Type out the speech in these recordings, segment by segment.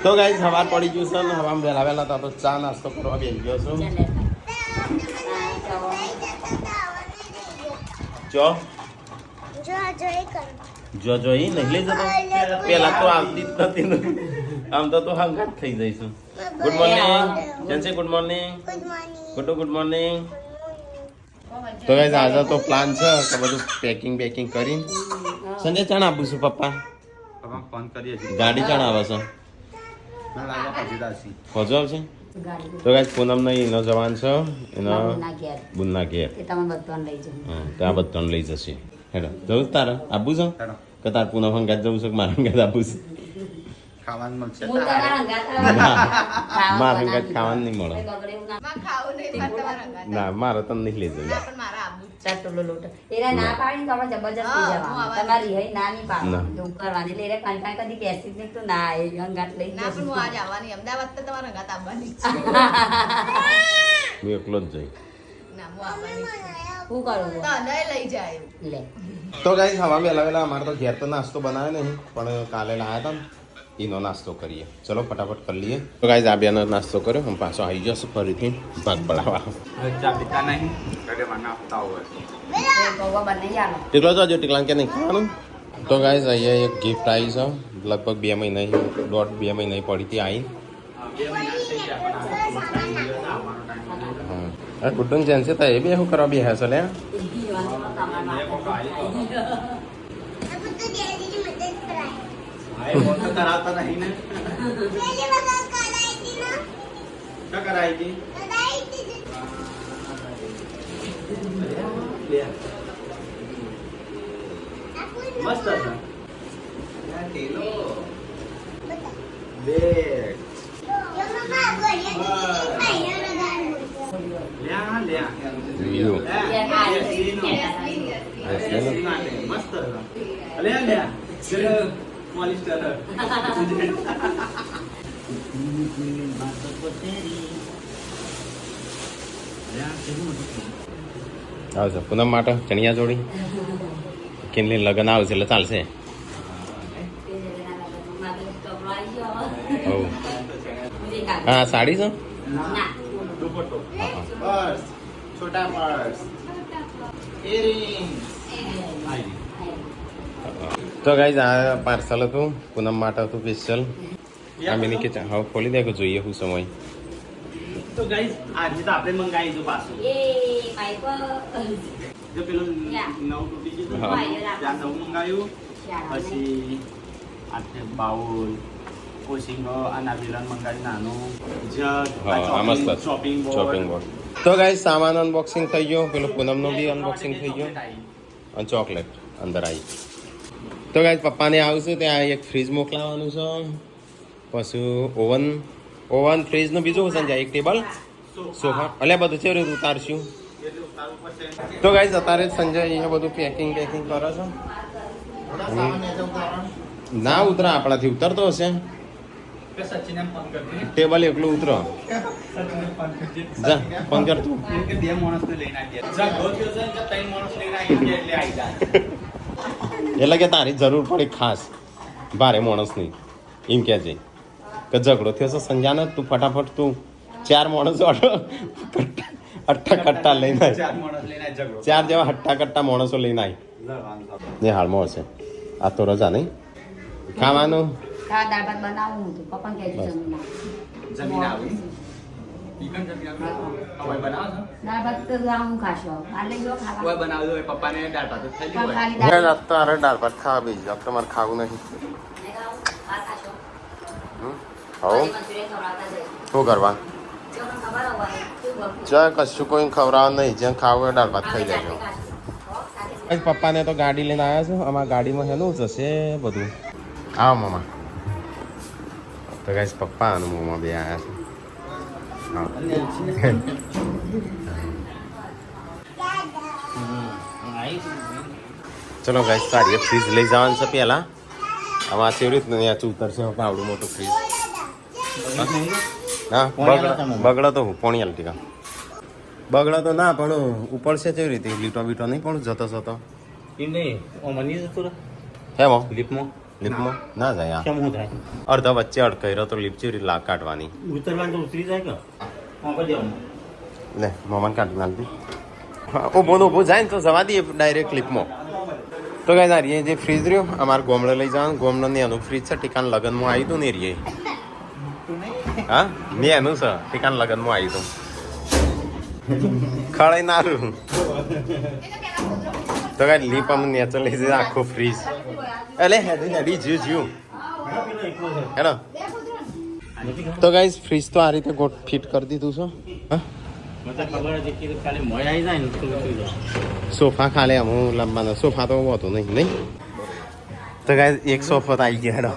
તો ગાઈસ સવાર પડી ગયું છે ને હવામાં વહેલા વહેલા તો ચા નાસ્તો કરવા બેસી ગયો છું જો નહીં લઈ જતો પેલા તો આવતી જ નથી ને આમ તો હંગાત થઈ જઈશું good morning Gen Z good morning good morning તો ગાઈસ આજે તો પ્લાન છે કે બધું પેકિંગ કરીને સંજય ચાણ આપું છું પપ્પા ફોન કરીએ ગાડી ચાણ આવે છે હજુ આવશે તો ગાઈસ પૂનમ નહીં એનો જવાન છે એનો બુનના ઘેર ત્યાં બધાને લઈ જશે હેડો જવું તારે આપવું છે કે તાર પૂનમ હંગાત જવું છે કે મારા હંગાત આપવું છે ખાવાનું મળશે મારા હંગાત ખાવાનું નહીં મળે ના મારે તને નહીં લઈ જવું હું એકલો જ જઈ તો ગાઈસ હવા વહેલા અમારે તો ઘેર તો નાસ્તો બનાવે નહીં પણ કાલે લાયા હતા ને એનો નાસ્તો કરીએ ચલો ફટાફટ કરી લઈએ તો ગાઈસ આ બેનો નાસ્તો કર્યો હું પાછો આવી જશે ફરીથી ભાગ પડાવવા ટીકલો તો ટીકલા કે નહીં ખાવાનું તો ગાઈસ અહીંયા એક ગિફ્ટ આવી છે લગભગ 2 મહિના 2 મહિના પડી હતી આવી હા ગુડ્ડન જેન્સે તો એ બે શું કરવા બે હશે લે कराता नहीं ना क्या कराई थी मस्त था टेलो देख मस्त ले ले मॉलिस्टर આવશે પૂનમ માટે ચણિયા જોડી કેનલી લગ્ન આવશે એટલે ચાલશે હા સાડી છે पर्स छोटा पर्स इयरिंग्स તો ગાઈઝ આ પાર્સલ હતું પૂનમ માટે હતું સ્પેશિયલ આમીની કે હવે ખોલી દે કે જોઈએ શું સમય તો ગાઈઝ આજે તો આપણે મંગાવી જો પાછું જો પેલું નવ તૂટી ગયું ત્યાં નવું મંગાવ્યું પછી આ બાઉલ કોશિંગો આ નાવિલન મંગાવી નાનું જગ શોપિંગ બોર્ડ તો ગાઈઝ સામાન અનબોક્સિંગ થઈ ગયો પેલું પૂનમનું બી અનબોક્સિંગ થઈ ગયું અને ચોકલેટ અંદર આવી તો ગાઈઝ પપ્પાને આવશું ત્યાં એક ફ્રીજ મોકલાવાનું છે પછી ઓવન ફ્રીજનું બીજું સંજય એક ટેબલ સોફા એટલે બધું છે રીતે ઉતારશું તો ગાઈઝ અત્યારે સંજય અહીંયા બધું પેકિંગ કરે છે ના ઉતરા આપણાથી ઉતરતો હશે ટેબલ એકલું ઉતરો જા ફોન કર તું એટલે કે તારી જરૂર પડી ખાસ ભારે માણસની એમ કે છે કે ઝઘડો થયો છે સંજાને તું ફટાફટ તું 4 માણસો અઠ્ઠા કટ્ટા લઈને ચાર જેવા હટ્ટા કટ્ટા માણસો લઈને આવી એ હાલમાં હશે આ તો રજા નહીં ખાવાનું તારે દાળ ભાત ખાવા બીજી તમારે ખાવું નહીં શું કરવા જ્યાં કશું કોઈ ખવડાવવા નહીં જ્યાં ખાવું હોય દાળ ભાત ખાઈ લેજો પપ્પાને તો ગાડી લઈને આવ્યા છું અમારા ગાડીમાં હેનું જશે બધું આવો મામા તો ગાઈસ પપ્પા અને મોમાં બે આવ્યા છે ચલો ગાઈસ સારી ફ્રીજ લઈ જવાનું છે પહેલા આમાં કેવી રીતનું ત્યાં ઉતરશે આવડું મોટું ફ્રીજ હા બગડો તો પોણી હાલ ટીકા બગડો તો ના પણ ઉપડશે કેવી રીતે લીટો બીટો નહીં પણ જતો એમ નહીં ઓમની જતો હેમો લિપમાં લીપમાં ના જાય આ કેમ હું થાય અડધા વચ્ચે અડકાઈ રહ્યો તો લીપ જેવી લાગ કાઢવાની ઉતરવાનું તો ઉતરી જાય કે હા કરી દેવાનું લે મમાન કાઢી નાખી હા ઊભો ને ઊભો જાય ને તો જવા દઈએ ડાયરેક્ટ ક્લિપમાં તો કઈ ના જે ફ્રીજ રહ્યો અમારે ગોમડે લઈ જવાનું ગોમડે ને એનું ફ્રીજ છે ટીકાન લગનમાં આવી હતું ને રીએ હા મેં એનું છે ટીકાન લગનમાં આવી હતું ખડાઈ ના રહ્યું તો કઈ લીપ અમને નેચર લઈ જાય આખું ફ્રીજ એટલે હેડી જીવ હેડો તો ગાઈસ ફ્રીજ તો આ રીતે ગોટ ફિટ કરી દીધું છે હા મને ખબર હતી કે ખાલી મોય આવી જાય ને તો ઉતરી જાય સોફા ખાલે હું લંબાનો સોફા તો હોતો નહીં તો ગાઈસ એક સોફા તો આવી ગયા હેડો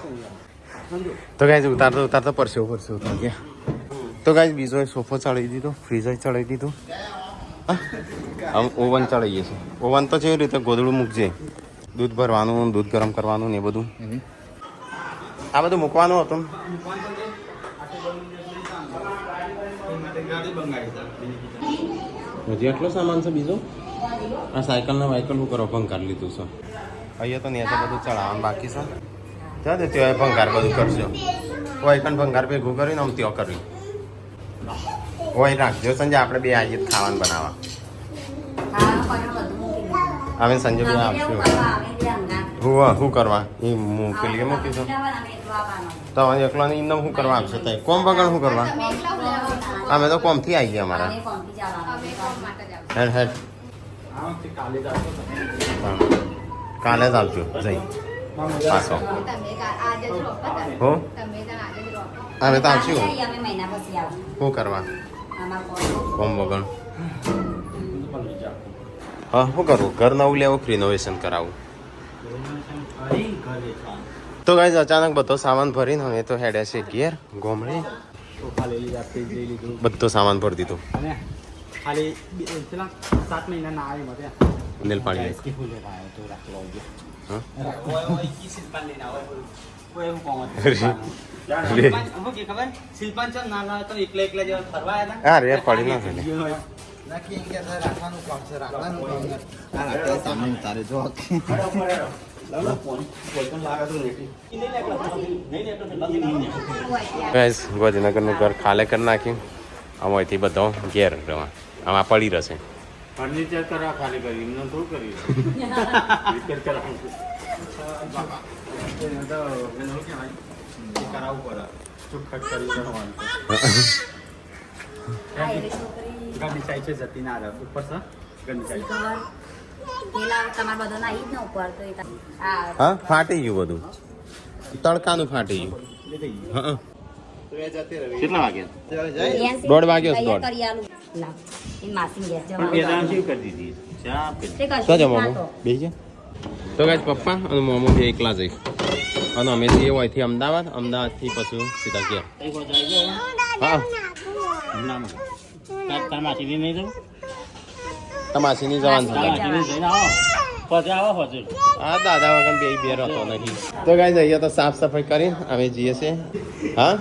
તો ગાઈસ ઉતારતો પરસે ઉતાર ગયા તો ગાઈસ બીજો એક સોફો ચડાવી દીધો ફ્રીજ ચડાવી દીધું હા આમ ઓવન ચડાવીએ છીએ ઓવન તો કેવી રીતે ગોદડું મૂકજે દૂધ ભરવાનું દૂધ ગરમ કરવાનું ને એ બધું આ બધું મૂકવાનું હતું હજી આટલો સામાન છે બીજો આ સાયકલ ને વાયકલ હું કરો ભંગાર લીધું છે અહીંયા તો ત્યાં બધું ચડાવવાનું બાકી છે ત્યાં દે ત્યાં ભંગાર બધું કરશો વાયકલ ભંગાર ભેગું કરીને આમ ત્યાં કરી હોય રાખજો સંજય આપણે બે આવીએ ખાવાનું બનાવવા અમે સંજય બે આવશું શું કરવા એ પેલી મૂકીશું તો એકલો ને ઇન્દમ શું કરવા આવશે તો કોમ વગર શું કરવા અમે તો કોમથી આવી ગયા અમારા હેડ હેડ કાલે જ આવજો જઈ પાછો હો અમે તો આવશું શું કરવા કોમ વગર હા શું કરવું ઘર નવું લેવું રિનોવેશન કરાવું તો ગાઈસ અચાનક બધો સામાન ભરીને હવે તો હેડે છે ઘેર ગોમડે બધો સામાન ભરી દીધો ખાલી 7 મહિના ના આવે મતે નીલ પાણી હા રે પડી ના ગોધીનગરનું ઘર ખાલે કરી નાખ્યું આમાંથી બધો ઘેર રહેવા આમાં પડી રહેશે ફર્નિચર કરવા ખાલી કરી એમને થોડું કર્યું કરાવવું પડે ચોખ્ખટ કરી જવાનું ગંદી સાઈડ છે જતી ના રહે ઉપર છે ગંદી સાઈડ હા ફાટી ગયું બધું તડકાનું ફાટી ગયું હા કેટલા વાગ્યા 1:30 વાગ્યો છે 1:30 તો ગાઈસ પપ્પા અને મોમો બે એકલા જઈ અને અમે જઈએ હોયથી અમદાવાદથી પછી સીધા ઘેર હા તમાસીની જવાનું હા દાદા વગર બે રહેતો નહીં તો ગાઈસ અહીંયા તો સાફ સફાઈ કરી અમે જઈએ છીએ હા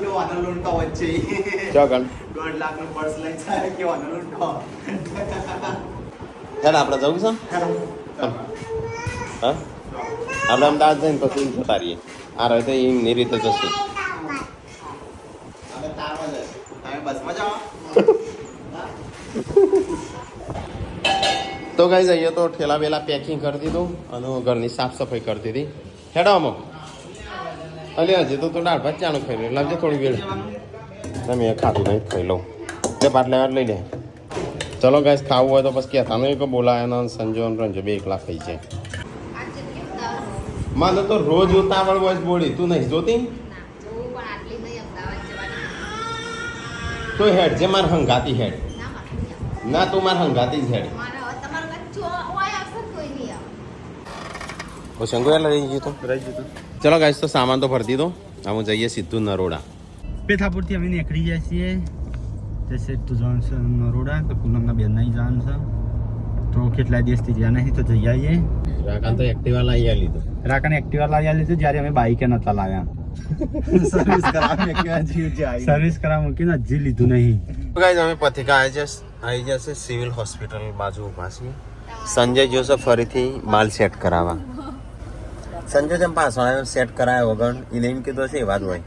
ચોગન ચાલ આપણે જવું છે હા આપણે અમદાવાદ જઈને પછી જતા રહીએ આ રહે તો એમની રીતે જશું તો ગાઈસ અહીંયા તો ઠેલા બેલા પેકિંગ કરી દીધું અને ઘરની સાફ સફાઈ કરી દીધી હેડો અમુક અલે હજી તો દાળ ભાત ચાણું ખાઈ લે લાવજે થોડી વેળ તમે ખાધું નહીં ખાઈ લઉં તે પાટલે વાર લઈ લે ચલો ગાઈસ ખાવું હોય તો બસ કહેતા એક બોલાય સંજો રંજો બે એકલા ખાઈ છે મને તો રોજ ઉતાવળ હોય બોલી તું નહીં જોતી તો હેડ જે મારે હંગાતી હેડ ના તું મારે હંગાતી જ હેડ શંકુ લઈ ગયું તો ચલો ગાઈસ તો સામાન તો ભરી દીધો હવે જઈએ સીધું નરોડા પેથાપુરથી અમે નીકળી જાય છીએ જશે તું જવાનું છે નરોડા તો પૂનમના બેન નહીં જવાનું છે તો કેટલા દિવસથી જ્યાં નહીં તો જઈ આવીએ રાકાન તો એક્ટિવા લાવી લીધું રાકાને એક્ટિવા લાવી લીધું જ્યારે અમે બાઈકે નતા લાવ્યા સર્વિસ કરાવવા મૂકીને હજી લીધું નહીં ગાઈસ અમે પથિકા આવી જશે સિવિલ હોસ્પિટલ બાજુ ઉભા છીએ સંજય જોશે ફરીથી માલ સેટ કરાવવા સંજુ જેમ પાછો આવ્યો સેટ કરાયો વગર એને એમ કીધું છે એ વાત હોય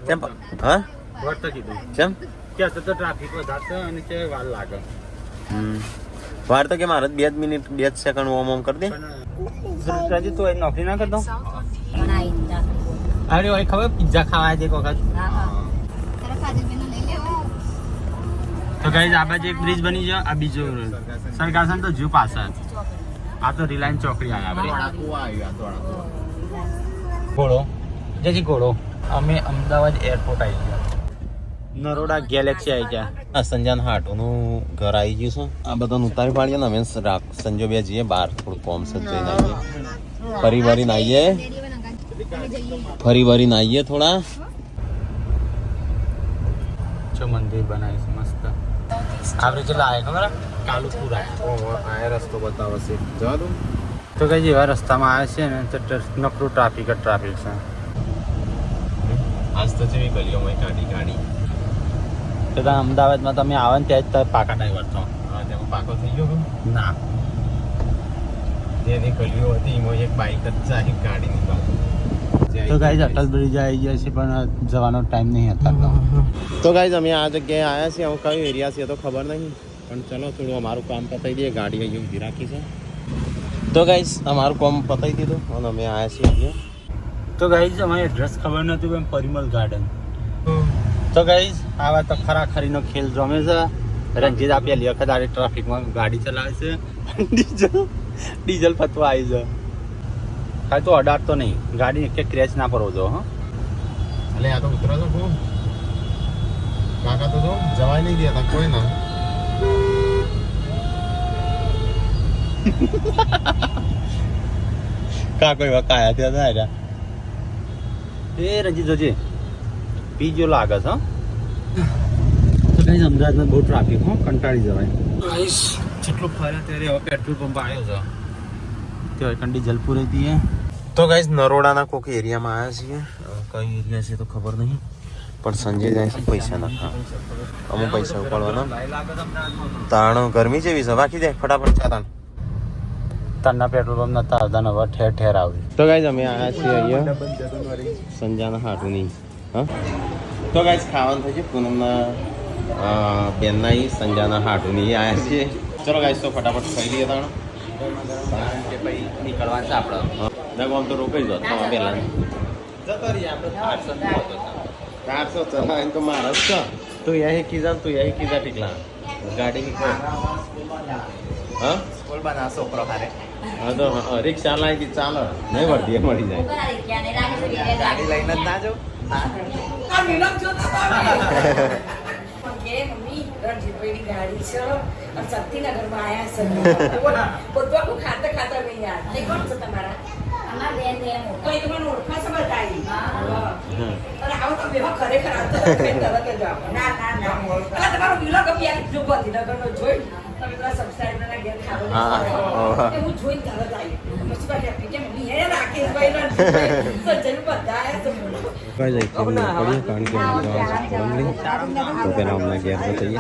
કેમ હા વર્ત કીધું કેમ કે તો ટ્રાફિક વધારશે અને કે વાર લાગે વાર તો કે મારે 2 મિનિટ 2 સેકન્ડ ઓમ કરી દે રાજી તો નોકરી ના કરતો અરે ઓય ખબર પિઝા ખાવા છે એક વખત તો ગાઈઝ આ બાજુ એક બ્રિજ બની ગયો આ બીજો સરકારસન તો જુ પાછળ આ તો રિલાયન્સ ચોકડી આવ્યા આપણે ઘોડો જેજી ઘોડો અમે અમદાવાદ એરપોર્ટ આવી ગયા નરોડા ગેલેક્સી આવી ગયા આ સંજાન હાટોનું ઘર આવી ગયું છે આ બધાને ઉતારી પાડીએ ને અમે સંજો બે જઈએ બહાર થોડું કોમ છે જઈને આવીએ ફરી વરીને આવીએ થોડા જો મંદિર બનાવ્યું છે મસ્ત આપણે ચેલા આવે ખબર કાલુપુર આ રસ્તો બતાવશે જવા દો તો કઈ જેવા રસ્તામાં આવે છે ને તો નકરું ટ્રાફિક છે આજ તો જેવી ગલીઓમાં કાઢી તો ત્યાં અમદાવાદમાં તમે આવો ને ત્યાં જ પાકા નહીં વળતો હા તેમાં પાકો થઈ ગયો ના જેની ગલીઓ હતી એમાં એક બાઈક જ જાય ગાડીની બાજુ તો ગાઈઝ અટલ બ્રિજ આવી ગયા છે પણ જવાનો ટાઈમ નહીં હતા તો ગાઈઝ અમે આ જગ્યાએ આવ્યા છીએ હું કયો એરિયા છે તો ખબર નહીં પણ ચલો થોડું અમારું કામ પતાવી દઈએ ગાડી અહીં ઊભી રાખી છે તો ગાઈઝ અમારું કામ પતાવી દીધું અને અમે આવ્યા છીએ અહીંયા તો ગાઈઝ અમારે એડ્રેસ ખબર નહોતું પણ પરિમલ ગાર્ડન તો ગાઈઝ આવા તો ખરાખરીનો ખેલ જમે છે રંજીત આ પહેલી વખત આ ટ્રાફિકમાં ગાડી ચલાવે છે ડીઝલ પતવા આવી છે ખાલી તો અડાડતો નહીં ગાડી એક ક્રેચ ના પરવો જો હા એટલે આ તો ઉતરો તો ખૂબ કાકા તો જવાય નહીં ગયા કોઈ ના કાકો એવા કાયા ત્યાં હતા એ રંજીત જોજે બીજો લાગે છે તો કઈ અમદાવાદમાં બહુ ટ્રાફિક હો કંટાળી જવાય જેટલું ફર્યા ત્યારે હવે પેટ્રોલ પંપ આવ્યો છે તે કંડી જલપુર હતી તો ગાઈઝ નરોડાના કોઈક એરિયામાં આવ્યા છીએ કઈ એરિયા છે તો ખબર નહીં પણ સંજય જાય છે પૈસા નાખા અમુક પૈસા ઉપાડવાના તાણ ગરમી જેવી છે બાકી જાય ફટાફટ ચા તાણ તારના પેટ્રોલ પંપ નતા આવતા હવે ઠેર ઠેર આવી તો ગાઈઝ અમે આવ્યા છીએ અહીંયા સંજાના હાટુની હા તો ગાઈઝ ખાવાનું થઈ છે પૂનમના બેનના સંજાના હાટુની આવ્યા છીએ ચલો ગાઈઝ તો ફટાફટ ખાઈ લઈએ તાણ નીકળવાનું છે આપણે દગો આમ તો રોકાઈ જાત તમારે પહેલા જતો રહીએ આપણે 800 ચલાવે તો મારા જ છે તું યહી કીધા તું યહી કીધા ટીકલા ગાડી કી હા સ્કૂલ બના છોકરો હારે હા તો રિક્ષા લાવી ચાલો નહીં વર્ધી મળી જાય ગાડી લઈને જ ના જાઉં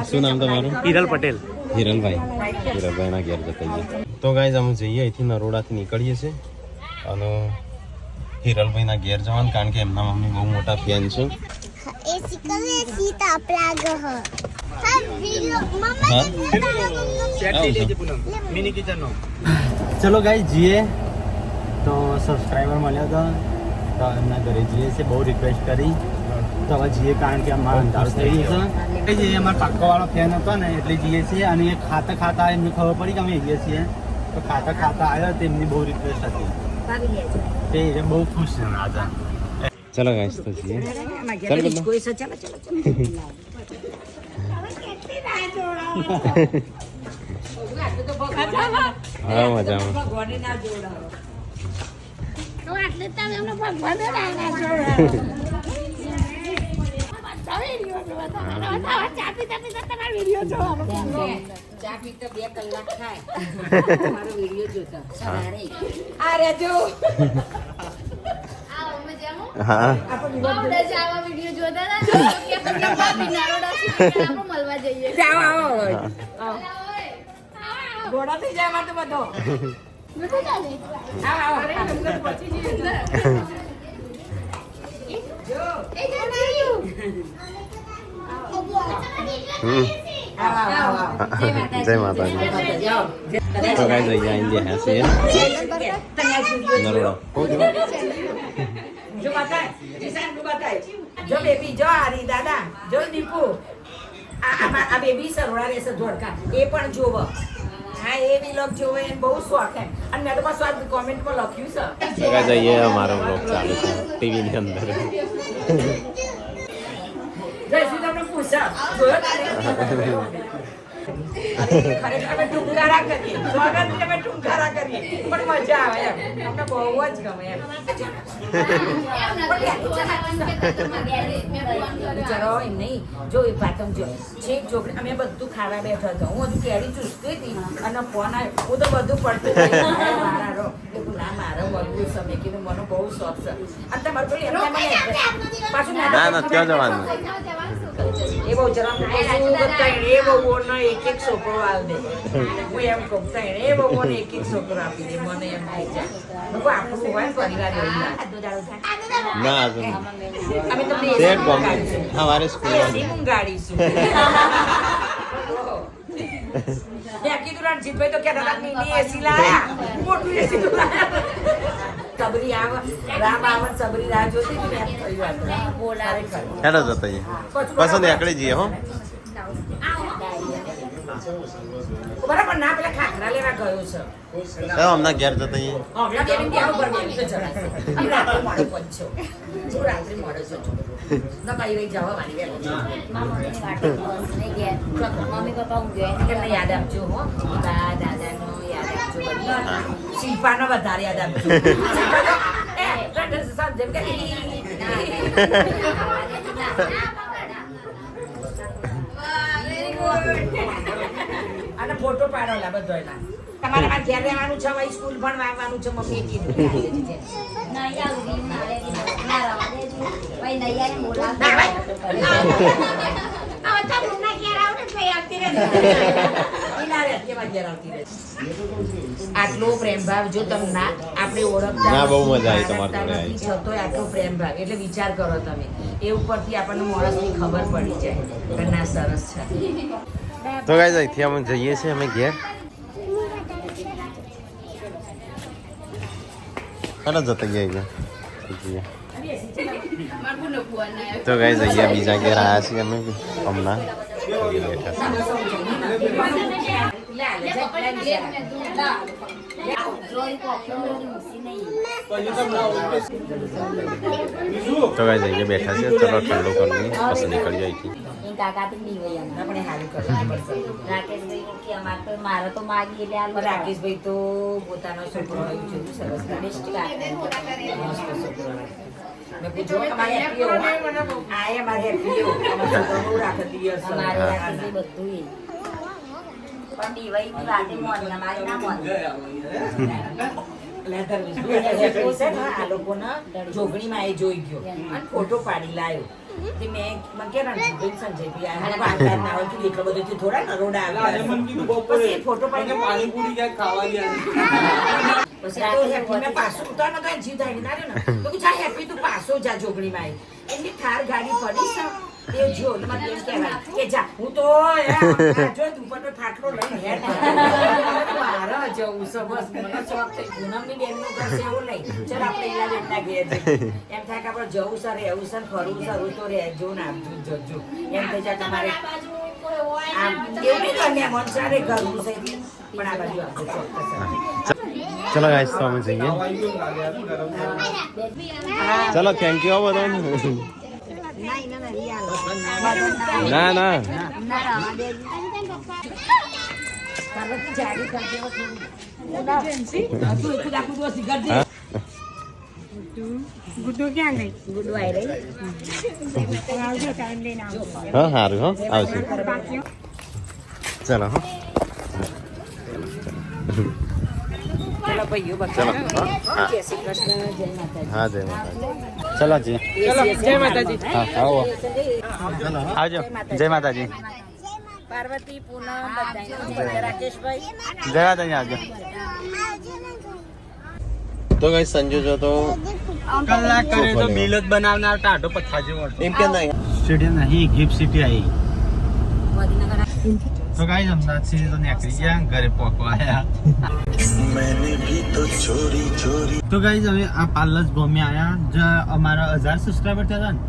શું નામ તમારું? હિરલ પટેલ. હિરલભાઈ ના ઘેર જતા તો ગાઈઝ અમે જઈએ અહીંથી નરોડાથી નીકળીએ છીએ અને હિરલભાઈ ના ઘેર જવાનું કારણ કે એમના મમ્મી બહુ મોટા ફેન છે ચલો ગાઈસ જીએ તો સબસ્ક્રાઈબર મળ્યો હતો તો એમના ઘરે જઈએ છીએ બહુ રિક્વેસ્ટ કરી તો હવે જઈએ કારણ કે અમારા અંધારું થઈ ગયું છે જઈએ અમારા પાક્કાવાળો ફેન હતો ને એટલે જઈએ છીએ અને એ ખાતા ખાતા એમને ખબર પડી કે અમે જઈએ છીએ તો ખાતા ખાતા આવ્યો તો એમની બહુ રિક્વેસ્ટ હતી તે બહુ ખુશ છે આજે ચલો ગાઈસ તો જઈએ હા જય માતાજી. તો ગાઈસ અહીંયા આવીને નરોડા જો બેબી જો આરી દાદા જો દીપુ આ બેબી સરોડા રહેશે ધોળકા એ પણ જોવો હા એ વિલોગ જોવે એને બહુ શોખ હે અને મેં તો પાછું આ કોમેન્ટમાં લખ્યું છે તો ગાઈસ અહીંયા અમારો બ્લોગ ચાલુ છે ટીવી ની અંદર. જયશ્રી તમને પૂછા જોયો તારે ખરેખર અમે ટૂંકારા કરીએ સ્વાગત અમે ટૂંકારા કરીએ પણ મજા આવે એમ અમને બહુ જ ગમે એમ વિચારો એમ નહીં જો એ પાતમ જો છેક છોકરી અમે બધું ખાવા બેઠા હતા હું હજુ કેરી ચૂસતી હતી અને ફોન આવ્યો હું તો બધું પડતું મારા ના મારે મળવું સમય કીધું મને બહુ શોખ છે અને તમારે પેલી પાછું ના ક્યાં જવાનું? એ બહુ જરા એ બહુઓનો એક એક છોકરો આવી દે હું એમ કહું એ બહુઓને એક એક છોકરો આપી દે મને એમ થઈ જાય લોકો આપણું હોય પરિવાર એવું ના અમે તમને સેટ ગમે હવારે સ્કૂલ ગાડીશું મેં કીધું રણજીતભાઈ તો કહેતા હતા મિની એસી લાયા મોટું એસી તો લાયા સબરી આવે રામ આવે સબરી રાહ જોતી હતી મેં થયું વાત બોલાવે હેડો જતા પસંદ એકડી જઈએ હો. બરાબર ના પેલા ખાખરા લેવા ગયો છે હમણાં ઘેર જતા હમણાં બેન ત્યાં ઉપર બેન તો ચડાશે રાત્રે મોડો પહોંચ્યો હું રાત્રે મોડો છું ના કઈ રહી જવા મારી મમ્મી પપ્પા ઊંઘે બેન યાદ આપજો હો દાદાનો યાદ આપજો શિલ્પાનો વધારે યાદ અને ફોટો પાડોલા બધો એના તમારે મારે ઘેર રહેવાનું છે ભાઈ સ્કૂલ પણ આવવાનું છે મમ્મી કીધું આટલો પ્રેમ ભાવ જો તમે ના આપણે ઓળખતા ના, બહુ મજા આવી તમારી જોડે આવી. છતોય આટલો પ્રેમ ભાવ એટલે વિચાર કરો તમે એ ઉપરથી આપણને માણસની ખબર પડી જાય કે ના સરસ છે. તો ગાઈસ અહીંથી અમે જઈએ છીએ અમે ઘેર. હેડો જતા ગયા તો ગાઈસ અહીંયા બીજા ઘેર આવ્યા છીએ અમે હમણાં તો ગાઈસ અહીંયા બેઠા છે. ચલો ઠંડો કરવી પછી નીકળી જાય છે. રાકેશભાઈ તો પોતાનો છોકરો જોયું સરસ મેં પૂછ્યું તમારે હેપી હો આ એ મારે હેપી હો અમારો છોકરો બહુ રાખે દિવસ આ લોકોના જોગણીમાં એ જોઈ ગયો અને ફોટો પાડી લાવ્યો મેં કે સંજયભાઈ એટલો બધો થોડા નરોડા આવ્યા ફોટો પાણીપુરી ક્યાંક ખાવા ગયા પાછો ઉતાર નતો જીવ થાય ના ને તો જા હેપી તું પાછો જા જોગણીમાં એમની થાર ગાડી પડી છે એ જો કે જા હું તો જો ઉપરનો ઠાકરો લઈને હેડ મારા જવું છે બસ મને શોખ થઈ પૂનમની બેનનું ઘર છે એવું નહીં ચાલ આપણે એના બેનના ઘેર જઈએ એમ થાય કે આપણે જવું છે રહેવું છે ફરવું છે હું તો રહેજો ને આપજો જજો એમ થઈ જાય તમારે એવું નહીં કરીને મન સારે કરવું છે પણ આ બાજુ આપણે ચોક્કસ. ચલો ગાઈસ તો અમે જઈએ. ચલો થેન્ક યુ બધા. ના ના ગુડ્ડુ ક્યાં ગઈ? ગુડ્ડુ આવી રહી. હા સારું હો આવશે. ચલો હો ચલો ભાઈઓ ચલો બધા જય શ્રી કૃષ્ણ જય માતાજી. હા જય માતાજી. ચલો જી જય માતાજી. હા આવો આવજો. જય માતાજી. પાર્વતી પૂનમ બધા રાકેશભાઈ જય માતાજી આવજો. તો કઈ સંજુ જો તો કલાક કરે તો બિલ જ બનાવનાર ટાઢો પથ્થા જેવો હતો. એમ કે નહીં સ્ટેડિયમ નહીં, ગિફ્ટ સિટી આવી. તો ગાઈસ અમદાવાદ થી તો નીકળી ગયા, ઘરે પહોંચવા આવ્યા. તો ગાઈસ હવે આ પાર્લર ગોમે આવ્યા. જે અમારા 1000 સબસ્ક્રાઇબર થયા ને,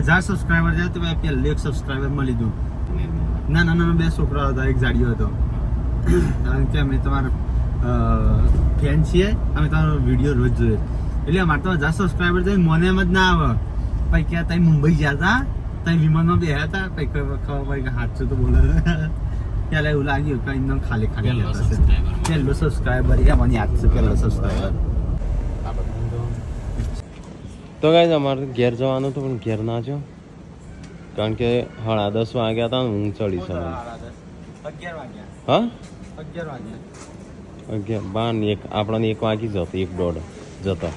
1000 સબસ્ક્રાઇબર થયા તો મેં પહેલું એક સબસ્ક્રાઇબર મળી લીધું. નાના બે છોકરા હતા, એક જાડિયો હતો. કારણ કે અમે તમારા ફેન છીએ, અમે તમારો વિડીયો રોજ જોઈએ. એટલે અમારે તો 1000 સબસ્ક્રાઇબર થઈને મને એમ જ ના આવે. પછી ક્યાં તમે મુંબઈ ગયા હતા, ત્યાં વિમાનમાં બેહ્યા હતા, પછી ખબર પડી કે હાથ તો બોલે. ત્યારે એવું લાગ્યું કે એકદમ ખાલી પહેલો સબસ્ક્રાઇબર એ મને યાદ છે, પહેલો સબસ્ક્રાઇબર. તો ગાઈસ અમારે ઘેર જવાનું હતું પણ ઘેર ના જો, કારણ કે 10:30 વાગ્યા હતા ને ઊંઘ ચડી છે. 11 વાગ્યા. હા 11 વાગ્યા. 11 12 આપણને 1 વાગી જતો, 1 દોઢ જતો.